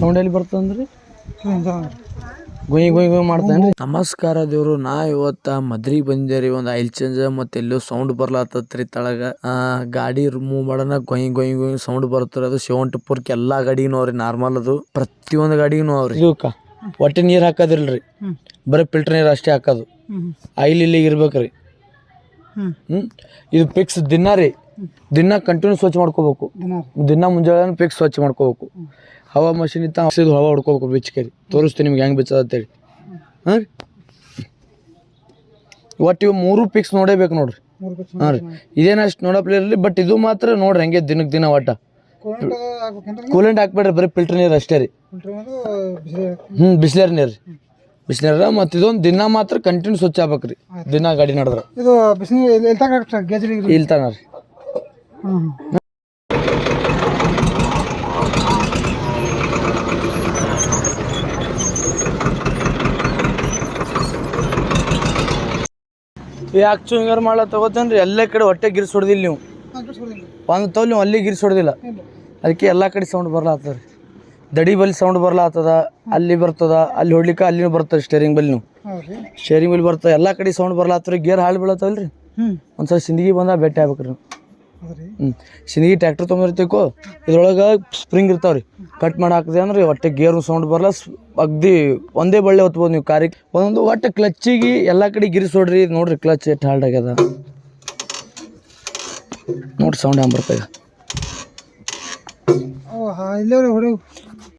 Sound ಎಲ್ಲಿ ಬರ್ತದಂದ್ರಿ ಗುಯ್ ಗುಯ್ ಗುಯ್ ಮಾಡ್ತಾನೆ. ನಮಸ್ಕಾರ ದೇವ್ರು, ನಾ ಇವತ್ತ ಮದ್ರಿಗೆ ಬಂದೇರಿ. ಒಂದು ಆಯಿಲ್ ಚೇಂಜ್ ಮತ್ತೆ ಎಲ್ಲೋ ಸೌಂಡ್ ಬರ್ಲಾತತ್ರಿ ತಳಗ. ಗಾಡಿ ಮೂವ್ ಮಾಡೋಣ ಗೊಯ್ ಗೊಯ್ ಗೊಯ್ ಸೌಂಡ್ ಬರ್ತರಿ. ಅದು 74 ಎಲ್ಲಾ ಗಾಡಿಗೂ ನೋಡ್ರಿ, ನಾರ್ಮಲ್ ಅದು ಪ್ರತಿಯೊಂದು ಗಾಡಿಗೂ ನೋಡ್ರಿ. ಇದಕ್ಕ ಒಟ್ಟೆ ನೀರ್ ಹಾಕೋದಿಲ್ರಿ, ಬರೀ ಫಿಲ್ಟರ್ ನೀರ್ ಅಷ್ಟೇ ಹಾಕೋದು. ಆಯಿಲ್ ಇಲ್ಲಿಗೆ ಇರ್ಬೇಕ್ರಿ. ಇದು ಫಿಕ್ಸ್ ದಿನ ರೀ, ದಿನ ಕಂಟಿನ್ಯೂ ಸ್ವಚ್ಛ ಮಾಡ್ಕೋಬೇಕು. ದಿನ ಮುಂಜಾನೆ ಫಿಕ್ಸ್ ಸ್ವಚ್ಛ ಮಾಡ್ಕೋಬೇಕು. ಹವಾ ಮಷಿನ್ ಇತ್ತ ಹವಾ ಹೊಡ್ಕೋಬೇಕು ಬೆಚ್ಚಕರಿ. ತೋರಿಸ್ತೀನಿ ನಿಮ್ಗೆ ಹೆಂಗೆ ಬೆಚ್ಚತ್ತೇಳಿ. ಹಾಂ ರೀ, ಒಟ್ಟು ಇವು 3 ಫಿಕ್ಸ್ ನೋಡೇಬೇಕು ನೋಡ್ರಿ. ಹಾಂ ರೀ, ಇದೇನು ಅಷ್ಟು ನೋಡಪ್ಲೇ ಇರಲಿ, ಬಟ್ ಇದು ಮಾತ್ರ ನೋಡ್ರಿ ಹಂಗೆ ದಿನಕ್ಕೆ ದಿನ ಒಟ್ಟ ಕೂಲೆಂಟ್ ಹಾಕ್ಬೇಡ್ರಿ, ಬರೀ ಫಿಲ್ಟರ್ ನೀರು ಅಷ್ಟೇ ರೀ. ಬಿಸ್ಲೇರ್ ನೀರು ರೀ, ಬಿಸ್ಲೇರ. ಮತ್ತು ಇದೊಂದು ದಿನ ಮಾತ್ರ ಕಂಟಿನ್ಯೂ ಸ್ವಚ್ಛ ಆಗ್ಬೇಕ್ರಿ, ದಿನ ಗಾಡಿ ನಡೆದ್ರೆ. ಇದು ಇಲ್ತಾನ ರೀ. ಯಾಕೆ ಹಿಂಗಾರು ಮಾಡ್ಲಾ ತಗೋತೇನ್ರಿ. ಎಲ್ಲ ಕಡೆ ಹೊಟ್ಟೆ ಗಿರ್ಸ್ ಹೊಡೆದಿಲ್ಲ ನೀವು. ಒಂದು ತೋಲ್ ನೀವು ಅಲ್ಲಿ ಗಿರ್ಸ್ ಹೊಡೆದಿಲ್ಲ, ಅದಕ್ಕೆ ಎಲ್ಲ ಕಡೆ ಸೌಂಡ್ ಬರ್ಲಾತದ. ದಡಿ ಬಲ್ಲಿ ಸೌಂಡ್ ಬರ್ಲಾತದ, ಅಲ್ಲಿ ಬರ್ತದ, ಅಲ್ಲಿ ಹೊಡ್ಲಿಕ್ಕೆ ಅಲ್ಲಿನೂ ಬರ್ತದೆ. ಸ್ಟೇರಿಂಗ್ ಬಲ್ಲಿ ಸ್ಟೇರಿಂಗ್ ಬಲ್ಲಿ ಬರ್ತದೆ, ಎಲ್ಲ ಕಡೆ ಸೌಂಡ್ ಬರ್ಲಾತ್ರಿ. ಗೇರ್ ಹಾಳು ಬೀಳತ್ತವಲ್ರಿ. ಒಂದ್ಸಲ ಸಿಂದಗಿ ಬಂದಾಗ ಭೇಟಿ ಆಗ್ಬೇಕ್ರಿ ನೀವು. ಸಿಂದಗಿ ಟ್ಯಾಕ್ಟರ್ ತೊಗೊಂಡಿರ್ತೀಕೋ, ಇದ್ರೊಳಗೆ ಸ್ಪ್ರಿಂಗ್ ಇರ್ತಾವ್ರಿ, ಕಟ್ ಮಾಡಿ ಹಾಕಿದೆ ಅಂದ್ರೆ ಒಟ್ಟೆ ಗೇರು ಸೌಂಡ್ ಬರಲ್ಲ. ಅಗ್ದಿ ಒಂದೇ ಬಳ್ಳೆ ಹೊತ್ಬೋದು ನೀವು ಕಾರಿಗೆ. ಒಂದೊಂದು ಒಟ್ಟು ಕ್ಲಚ್ಚಿಗೆ ಎಲ್ಲ ಕಡೆ ಗಿರಿಸ್ ಹೊಡ್ರಿ. ನೋಡ್ರಿ ಕ್ಲಚ್ ಎಷ್ಟು ಹಾಲ್ಡ್ ಆಗ್ಯದ ನೋಡ್ರಿ, ಸೌಂಡ್ ಹೆಂಗೆ ಬರ್ತದೆ.